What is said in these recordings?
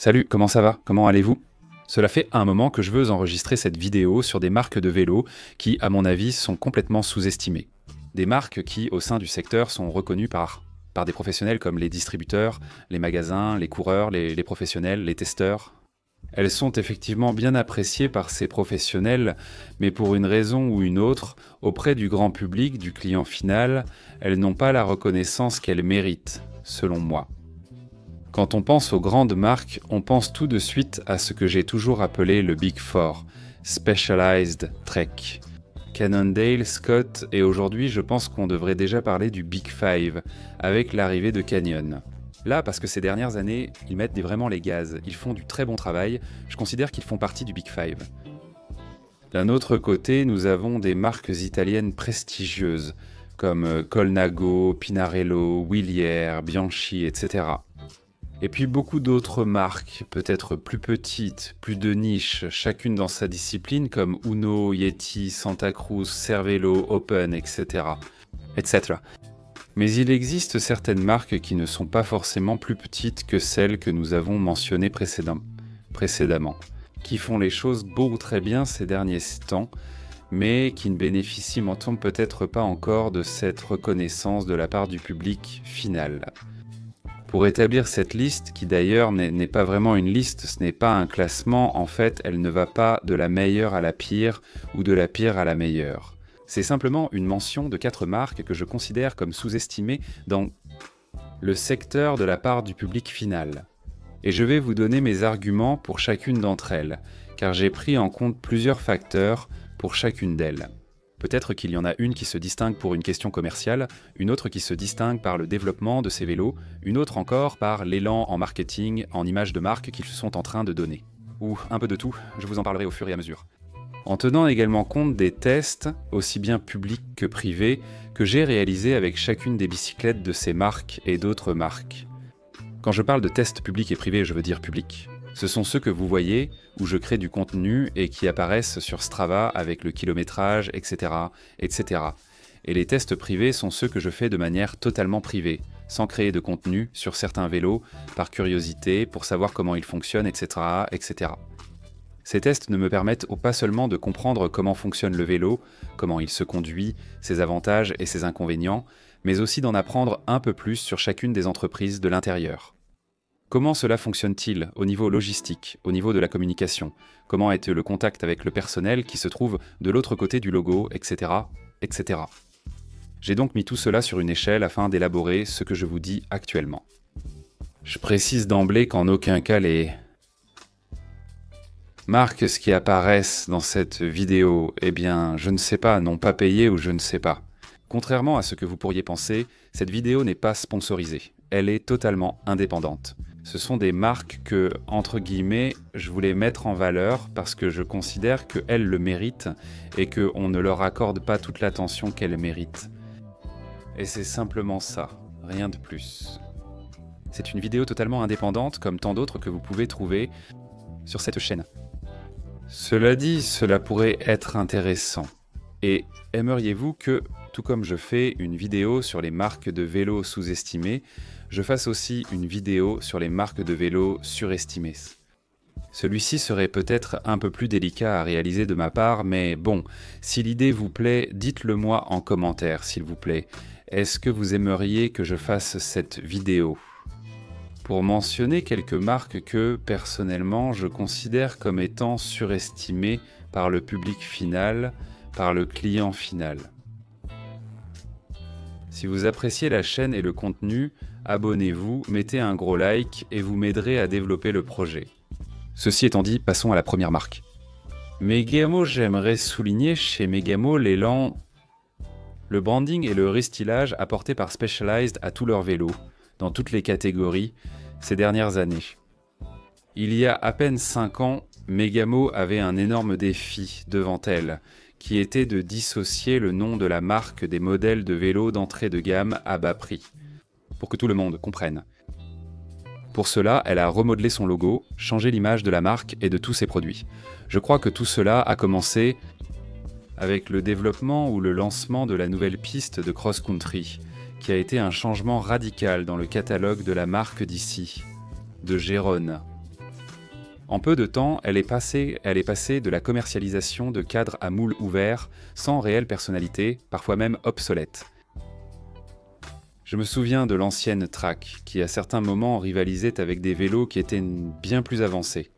Salut, comment ça va? Comment allez-vous? Cela fait un moment que je veux enregistrer cette vidéo sur des marques de vélos qui, à mon avis, sont complètement sous-estimées. Des marques qui, au sein du secteur, sont reconnues par des professionnels comme les distributeurs, les magasins, les coureurs, les professionnels, les testeurs. Elles sont effectivement bien appréciées par ces professionnels, mais pour une raison ou une autre, auprès du grand public, du client final, elles n'ont pas la reconnaissance qu'elles méritent, selon moi. Quand on pense aux grandes marques, on pense tout de suite à ce que j'ai toujours appelé le Big Four, Specialized Trek. Cannondale, Scott, et aujourd'hui je pense qu'on devrait déjà parler du Big Five, avec l'arrivée de Canyon. Là, parce que ces dernières années, ils mettent vraiment les gaz, ils font du très bon travail, je considère qu'ils font partie du Big Five. D'un autre côté, nous avons des marques italiennes prestigieuses, comme Colnago, Pinarello, Willier, Bianchi, etc. Et puis beaucoup d'autres marques, peut-être plus petites, plus de niche, chacune dans sa discipline, comme Uno, Yeti, Santa Cruz, Cervelo, Open, etc. etc. Mais il existe certaines marques qui ne sont pas forcément plus petites que celles que nous avons mentionnées précédemment, qui font les choses beau ou très bien ces derniers temps, mais qui ne bénéficient maintenant peut-être pas encore de cette reconnaissance de la part du public final. Pour établir cette liste, qui d'ailleurs n'est pas vraiment une liste, ce n'est pas un classement, en fait, elle ne va pas de la meilleure à la pire ou de la pire à la meilleure. C'est simplement une mention de 4 marques que je considère comme sous-estimées dans le secteur de la part du public final. Et je vais vous donner mes arguments pour chacune d'entre elles, car j'ai pris en compte plusieurs facteurs pour chacune d'elles. Peut-être qu'il y en a une qui se distingue pour une question commerciale, une autre qui se distingue par le développement de ces vélos, une autre encore par l'élan en marketing, en image de marque qu'ils sont en train de donner. Ou un peu de tout, je vous en parlerai au fur et à mesure. En tenant également compte des tests, aussi bien publics que privés, que j'ai réalisés avec chacune des bicyclettes de ces marques et d'autres marques. Quand je parle de tests publics et privés, je veux dire publics. Ce sont ceux que vous voyez, où je crée du contenu et qui apparaissent sur Strava avec le kilométrage, etc., etc. Et les tests privés sont ceux que je fais de manière totalement privée, sans créer de contenu sur certains vélos, par curiosité, pour savoir comment ils fonctionnent, etc., etc. Ces tests ne me permettent pas seulement de comprendre comment fonctionne le vélo, comment il se conduit, ses avantages et ses inconvénients, mais aussi d'en apprendre un peu plus sur chacune des entreprises de l'intérieur. Comment cela fonctionne-t-il au niveau logistique, au niveau de la communication? Comment est le contact avec le personnel qui se trouve de l'autre côté du logo, etc., etc. J'ai donc mis tout cela sur une échelle afin d'élaborer ce que je vous dis actuellement. Je précise d'emblée qu'en aucun cas les marques qui apparaissent dans cette vidéo, eh bien, je ne sais pas, n'ont pas payé ou je ne sais pas. Contrairement à ce que vous pourriez penser, cette vidéo n'est pas sponsorisée. Elle est totalement indépendante. Ce sont des marques que, entre guillemets, je voulais mettre en valeur parce que je considère qu'elles le méritent et qu'on ne leur accorde pas toute l'attention qu'elles méritent. Et c'est simplement ça, rien de plus. C'est une vidéo totalement indépendante comme tant d'autres que vous pouvez trouver sur cette chaîne. Cela dit, cela pourrait être intéressant. Et aimeriez-vous que, tout comme je fais une vidéo sur les marques de vélos sous-estimées, je fasse aussi une vidéo sur les marques de vélos surestimées? Celui-ci serait peut-être un peu plus délicat à réaliser de ma part, mais bon, si l'idée vous plaît, dites-le moi en commentaire, s'il vous plaît. Est-ce que vous aimeriez que je fasse cette vidéo? Pour mentionner quelques marques que, personnellement, je considère comme étant surestimées par le public final, par le client final. Si vous appréciez la chaîne et le contenu, abonnez-vous, mettez un gros like et vous m'aiderez à développer le projet. Ceci étant dit, passons à la première marque. Megamo, j'aimerais souligner chez Megamo l'élan, le branding et le restylage apportés par Specialized à tous leurs vélos, dans toutes les catégories, ces dernières années. Il y a à peine 5 ans, Megamo avait un énorme défi devant elle, qui était de dissocier le nom de la marque des modèles de vélos d'entrée de gamme à bas prix, pour que tout le monde comprenne. Pour cela, elle a remodelé son logo, changé l'image de la marque et de tous ses produits. Je crois que tout cela a commencé avec le développement ou le lancement de la nouvelle piste de cross-country, qui a été un changement radical dans le catalogue de la marque d'ici, de Gérone. En peu de temps, elle est passée de la commercialisation de cadres à moule ouvert, sans réelle personnalité, parfois même obsolètes. Je me souviens de l'ancienne Track, qui à certains moments rivalisait avec des vélos qui étaient bien plus avancés.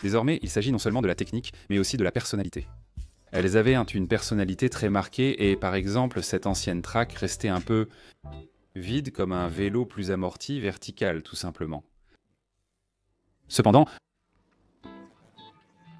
Désormais, il s'agit non seulement de la technique, mais aussi de la personnalité. Elles avaient une personnalité très marquée et par exemple, cette ancienne Track restait un peu vide comme un vélo plus amorti, vertical tout simplement. Cependant,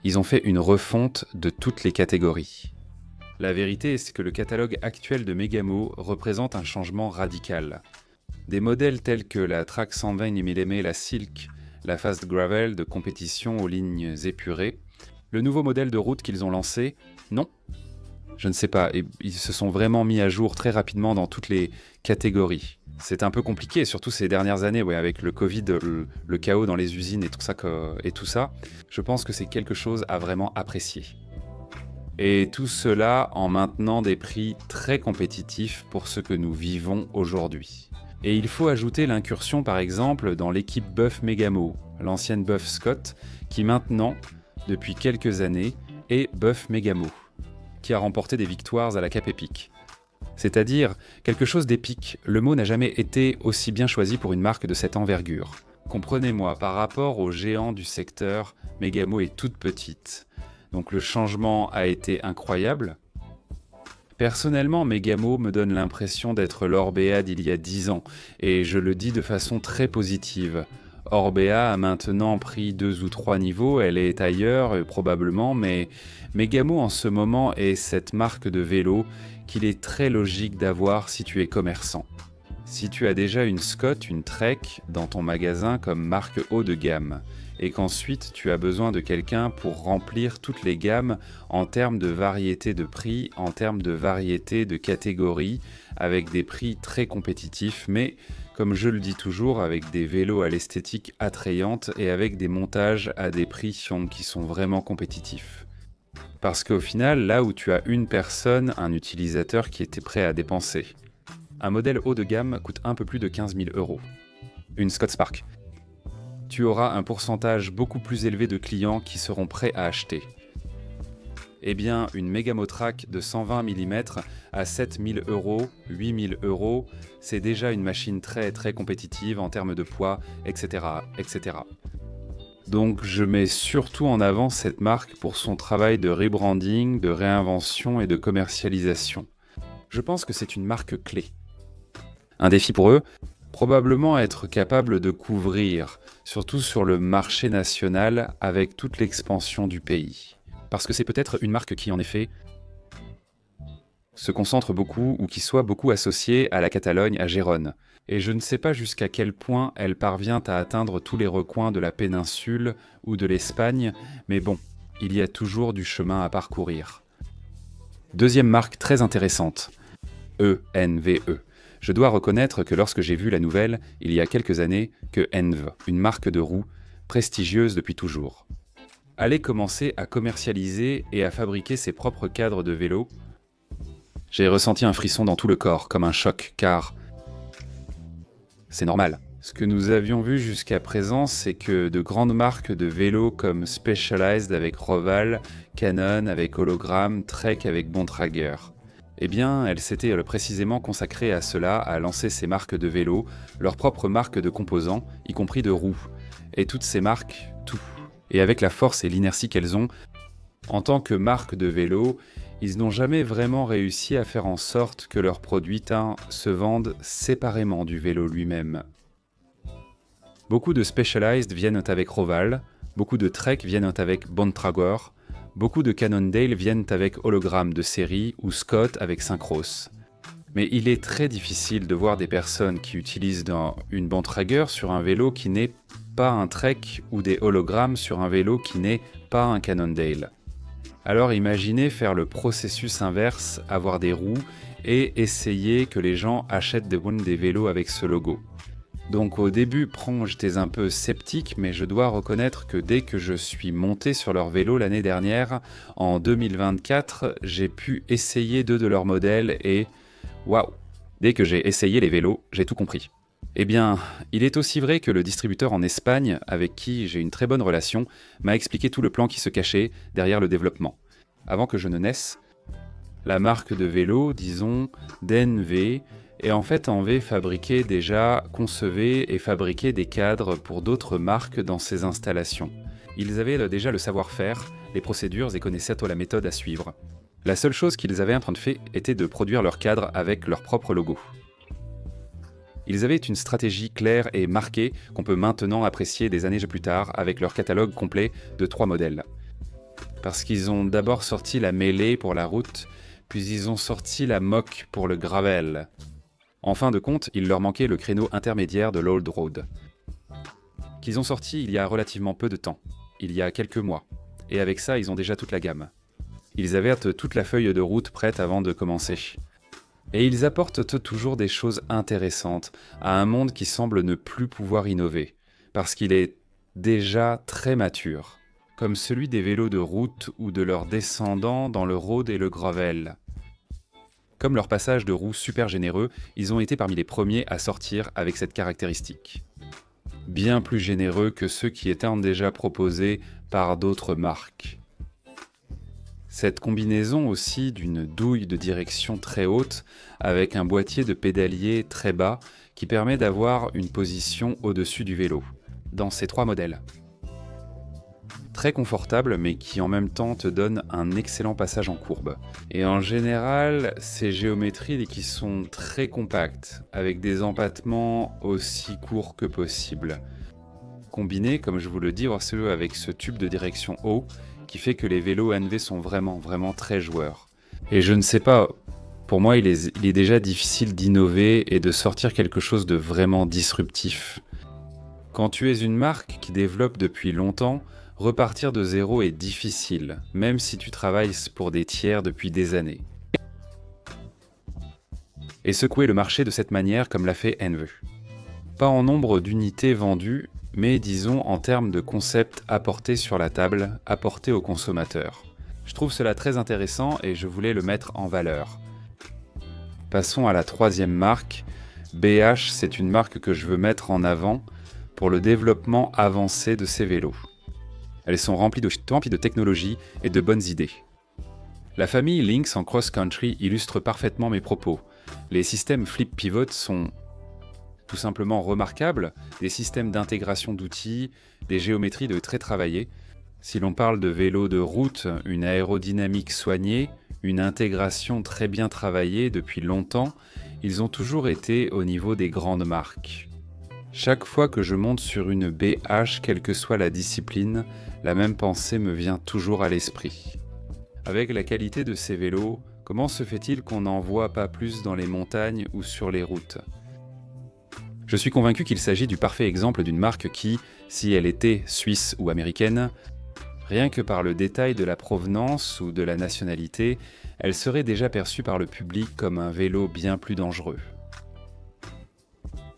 ils ont fait une refonte de toutes les catégories. La vérité est que le catalogue actuel de Megamo représente un changement radical. Des modèles tels que la Track 120 mm, la Silk, la Fast Gravel de compétition aux lignes épurées, le nouveau modèle de route qu'ils ont lancé, non. Je ne sais pas, et ils se sont vraiment mis à jour très rapidement dans toutes les catégories. C'est un peu compliqué, surtout ces dernières années, avec le Covid, le chaos dans les usines et tout ça. Je pense que c'est quelque chose à vraiment apprécier. Et tout cela en maintenant des prix très compétitifs pour ce que nous vivons aujourd'hui. Et il faut ajouter l'incursion par exemple dans l'équipe Buff Megamo, l'ancienne Buff Scott, qui maintenant, depuis quelques années, est Buff Megamo, qui a remporté des victoires à la Cape Epic. C'est-à-dire quelque chose d'épique. Le mot n'a jamais été aussi bien choisi pour une marque de cette envergure. Comprenez-moi, par rapport aux géants du secteur, Megamo est toute petite. Donc le changement a été incroyable. Personnellement, Megamo me donne l'impression d'être l'Orbea d'il y a 10 ans, et je le dis de façon très positive. Orbea a maintenant pris 2 ou 3 niveaux, elle est ailleurs probablement, mais Megamo en ce moment est cette marque de vélo qu'il est très logique d'avoir si tu es commerçant. Si tu as déjà une Scott, une Trek dans ton magasin comme marque haut de gamme, et qu'ensuite tu as besoin de quelqu'un pour remplir toutes les gammes en termes de variété de prix, en termes de variété de catégories, avec des prix très compétitifs, mais comme je le dis toujours, avec des vélos à l'esthétique attrayante et avec des montages à des prix qui sont vraiment compétitifs. Parce qu'au final, là où tu as une personne, un utilisateur qui était prêt à dépenser. Un modèle haut de gamme coûte un peu plus de 15 000 €. Une Scott Spark. Tu auras un pourcentage beaucoup plus élevé de clients qui seront prêts à acheter. Eh bien, une Megamo Track de 120 mm à 7 000 €, 8 000 €, c'est déjà une machine très très compétitive en termes de poids, etc., etc. Donc je mets surtout en avant cette marque pour son travail de rebranding, de réinvention et de commercialisation. Je pense que c'est une marque clé. Un défi pour eux, probablement être capable de couvrir, surtout sur le marché national avec toute l'expansion du pays. Parce que c'est peut-être une marque qui, en effet, se concentre beaucoup ou qui soit beaucoup associée à la Catalogne, à Gérone. Et je ne sais pas jusqu'à quel point elle parvient à atteindre tous les recoins de la péninsule ou de l'Espagne, mais bon, il y a toujours du chemin à parcourir. Deuxième marque très intéressante, ENVE. Je dois reconnaître que lorsque j'ai vu la nouvelle, il y a quelques années, que ENVE, une marque de roues, prestigieuse depuis toujours, allait commencer à commercialiser et à fabriquer ses propres cadres de vélo, j'ai ressenti un frisson dans tout le corps, comme un choc, car c'est normal. Ce que nous avions vu jusqu'à présent, c'est que de grandes marques de vélos comme Specialized avec Roval, Canon avec Hologram, Trek avec Bontrager, eh bien, elles s'étaient précisément consacrées à cela, à lancer ces marques de vélos, leurs propres marques de composants, y compris de roues. Et toutes ces marques, tout. Et avec la force et l'inertie qu'elles ont, en tant que marque de vélo, ils n'ont jamais vraiment réussi à faire en sorte que leurs produits se vendent séparément du vélo lui-même. Beaucoup de Specialized viennent avec Roval, beaucoup de Trek viennent avec Bontrager, beaucoup de Cannondale viennent avec Hologram de série ou Scott avec Syncros. Mais il est très difficile de voir des personnes qui utilisent une Bontrager sur un vélo qui n'est pas un Trek ou des hologrammes sur un vélo qui n'est pas un Cannondale. Alors imaginez faire le processus inverse, avoir des roues et essayer que les gens achètent des vélos avec ce logo. Donc au début, j'étais un peu sceptique, mais je dois reconnaître que dès que je suis monté sur leur vélo l'année dernière, en 2024, j'ai pu essayer 2 de leurs modèles et waouh! Dès que j'ai essayé les vélos, j'ai tout compris. Eh bien, il est aussi vrai que le distributeur en Espagne, avec qui j'ai une très bonne relation, m'a expliqué tout le plan qui se cachait derrière le développement. Avant que je ne naisse, la marque de vélo, disons, DNV, et en fait Env fabriquait déjà, concevait et fabriquait des cadres pour d'autres marques dans ses installations. Ils avaient déjà le savoir-faire, les procédures et connaissaient la méthode à suivre. La seule chose qu'ils avaient en train de faire était de produire leurs cadres avec leur propre logo. Ils avaient une stratégie claire et marquée qu'on peut maintenant apprécier des années plus tard avec leur catalogue complet de 3 modèles. Parce qu'ils ont d'abord sorti la mêlée pour la route, puis ils ont sorti la moque pour le gravel. En fin de compte, il leur manquait le créneau intermédiaire de l'old road. Qu'ils ont sorti il y a relativement peu de temps, il y a quelques mois. Et avec ça, ils ont déjà toute la gamme. Ils avaient toute la feuille de route prête avant de commencer. Et ils apportent toujours des choses intéressantes à un monde qui semble ne plus pouvoir innover, parce qu'il est déjà très mature, comme celui des vélos de route ou de leurs descendants dans le road et le gravel. Comme leur passage de roues super généreux, ils ont été parmi les premiers à sortir avec cette caractéristique. Bien plus généreux que ceux qui étaient déjà proposés par d'autres marques. Cette combinaison aussi d'une douille de direction très haute avec un boîtier de pédalier très bas qui permet d'avoir une position au-dessus du vélo, dans ces 3 modèles. Très confortable mais qui en même temps te donne un excellent passage en courbe. Et en général, ces géométries qui sont très compactes, avec des empattements aussi courts que possible. Combiné, comme je vous le dis, avec ce tube de direction haut, qui fait que les vélos NV sont vraiment très joueurs. Et je ne sais pas, pour moi il est déjà difficile d'innover et de sortir quelque chose de vraiment disruptif. Quand tu es une marque qui développe depuis longtemps, repartir de zéro est difficile, même si tu travailles pour des tiers depuis des années. Et secouer le marché de cette manière comme l'a fait NV. Pas en nombre d'unités vendues, mais disons en termes de concept apporté sur la table, apporté aux consommateurs. Je trouve cela très intéressant et je voulais le mettre en valeur. Passons à la 3e marque. BH, c'est une marque que je veux mettre en avant pour le développement avancé de ces vélos. Elles sont remplies de technologie et de bonnes idées. La famille Lynx en cross-country illustre parfaitement mes propos. Les systèmes flip-pivot sont tout simplement remarquables, des systèmes d'intégration d'outils, des géométries de très travaillées. Si l'on parle de vélos de route, une aérodynamique soignée, une intégration très bien travaillée depuis longtemps, ils ont toujours été au niveau des grandes marques. Chaque fois que je monte sur une BH, quelle que soit la discipline, la même pensée me vient toujours à l'esprit. Avec la qualité de ces vélos, comment se fait-il qu'on n'en voit pas plus dans les montagnes ou sur les routes ? Je suis convaincu qu'il s'agit du parfait exemple d'une marque qui, si elle était suisse ou américaine, rien que par le détail de la provenance ou de la nationalité, elle serait déjà perçue par le public comme un vélo bien plus dangereux.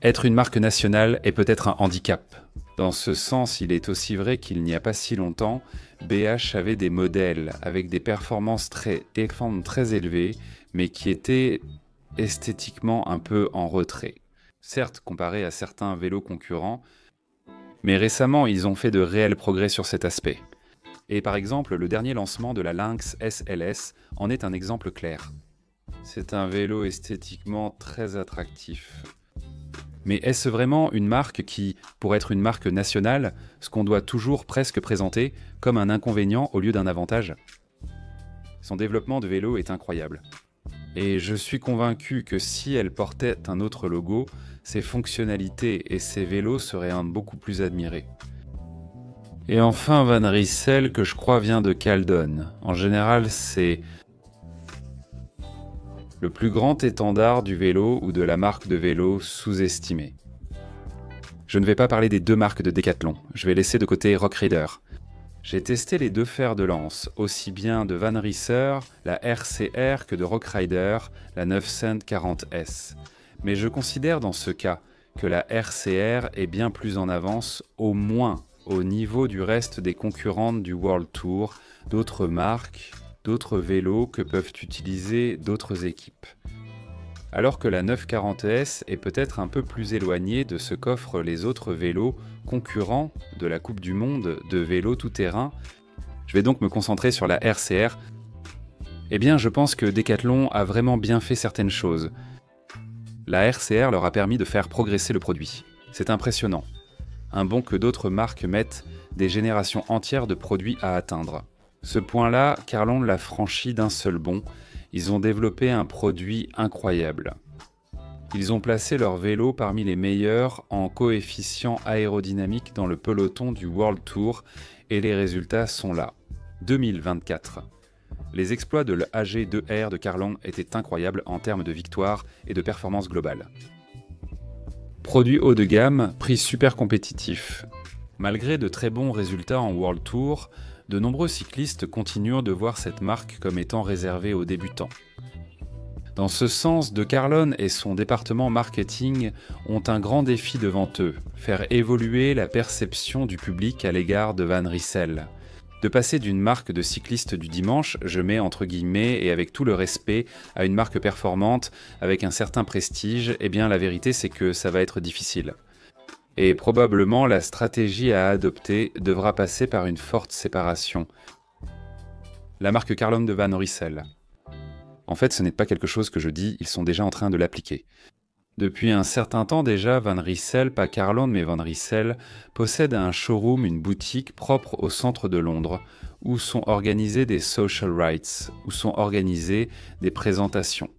Être une marque nationale est peut-être un handicap. Dans ce sens, il est aussi vrai qu'il n'y a pas si longtemps, BH avait des modèles avec des performances très élevées, mais qui étaient esthétiquement un peu en retrait. Certes, comparé à certains vélos concurrents, mais récemment, ils ont fait de réels progrès sur cet aspect. Et par exemple, le dernier lancement de la Lynx SLS en est un exemple clair. C'est un vélo esthétiquement très attractif. Mais est-ce vraiment une marque qui, pour être une marque nationale, ce qu'on doit toujours presque présenter comme un inconvénient au lieu d'un avantage ? Son développement de vélo est incroyable. Et je suis convaincu que si elle portait un autre logo, ses fonctionnalités et ses vélos seraient beaucoup plus admirés. Et enfin Van Rissel, que je crois vient de Caldon. En général, c'est le plus grand étendard du vélo ou de la marque de vélo sous-estimée. Je ne vais pas parler des 2 marques de Decathlon, je vais laisser de côté Rock Rider. J'ai testé les 2 fers de lance, aussi bien de Van Rysser, la RCR, que de Rock Rider, la 940S. Mais je considère dans ce cas que la RCR est bien plus en avance, au moins au niveau du reste des concurrentes du World Tour, d'autres marques, d'autres vélos que peuvent utiliser d'autres équipes. Alors que la 940S est peut-être un peu plus éloignée de ce qu'offrent les autres vélos concurrents de la Coupe du Monde de vélo tout-terrain, je vais donc me concentrer sur la RCR. Eh bien, je pense que Decathlon a vraiment bien fait certaines choses. La RCR leur a permis de faire progresser le produit. C'est impressionnant. Un bond que d'autres marques mettent des générations entières de produits à atteindre. Ce point-là, Carlon l'a franchi d'un seul bond. Ils ont développé un produit incroyable. Ils ont placé leur vélo parmi les meilleurs en coefficient aérodynamique dans le peloton du World Tour et les résultats sont là. 2024. Les exploits de l'AG2R de Carlon étaient incroyables en termes de victoire et de performance globale. Produit haut de gamme, prix super compétitif. Malgré de très bons résultats en World Tour, de nombreux cyclistes continuent de voir cette marque comme étant réservée aux débutants. Dans ce sens, De Carlon et son département marketing ont un grand défi devant eux, faire évoluer la perception du public à l'égard de Van Rissel. De passer d'une marque de cycliste du dimanche, je mets entre guillemets et avec tout le respect, à une marque performante, avec un certain prestige, eh bien la vérité c'est que ça va être difficile. Et probablement la stratégie à adopter devra passer par une forte séparation. La marque Carlon de Van Rissel. En fait, ce n'est pas quelque chose que je dis, ils sont déjà en train de l'appliquer. Depuis un certain temps déjà, Van Rissel, pas Carlon mais Van Rissel, possède un showroom, une boutique propre au centre de Londres, où sont organisés des social rights, où sont organisées des présentations.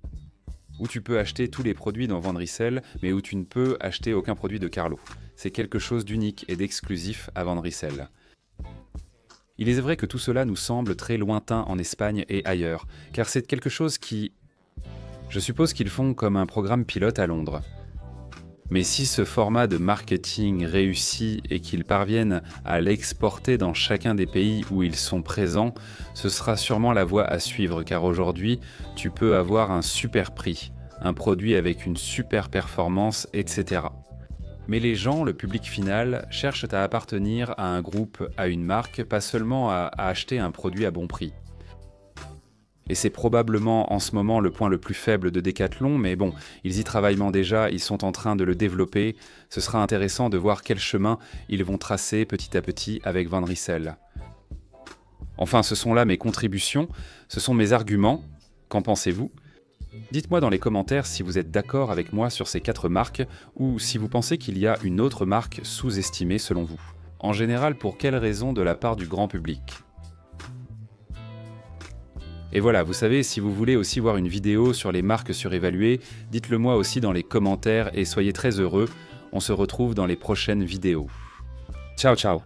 Où tu peux acheter tous les produits dans Van Rissel, mais où tu ne peux acheter aucun produit de Carlo. C'est quelque chose d'unique et d'exclusif à Van Rissel. Il est vrai que tout cela nous semble très lointain en Espagne et ailleurs, car c'est quelque chose qui... Je suppose qu'ils font comme un programme pilote à Londres. Mais si ce format de marketing réussit et qu'ils parviennent à l'exporter dans chacun des pays où ils sont présents, ce sera sûrement la voie à suivre, car aujourd'hui, tu peux avoir un super prix, un produit avec une super performance, etc. Mais les gens, le public final, cherchent à appartenir à un groupe, à une marque, pas seulement à acheter un produit à bon prix. Et c'est probablement en ce moment le point le plus faible de Decathlon, mais bon, ils y travaillent déjà, ils sont en train de le développer. Ce sera intéressant de voir quel chemin ils vont tracer petit à petit avec Van Rissel. Enfin, ce sont là mes contributions, ce sont mes arguments. Qu'en pensez-vous ? Dites-moi dans les commentaires si vous êtes d'accord avec moi sur ces 4 marques ou si vous pensez qu'il y a une autre marque sous-estimée selon vous. En général, pour quelles raisons de la part du grand public ? Et voilà, vous savez, si vous voulez aussi voir une vidéo sur les marques surévaluées, dites-le moi aussi dans les commentaires et soyez très heureux. On se retrouve dans les prochaines vidéos. Ciao ciao!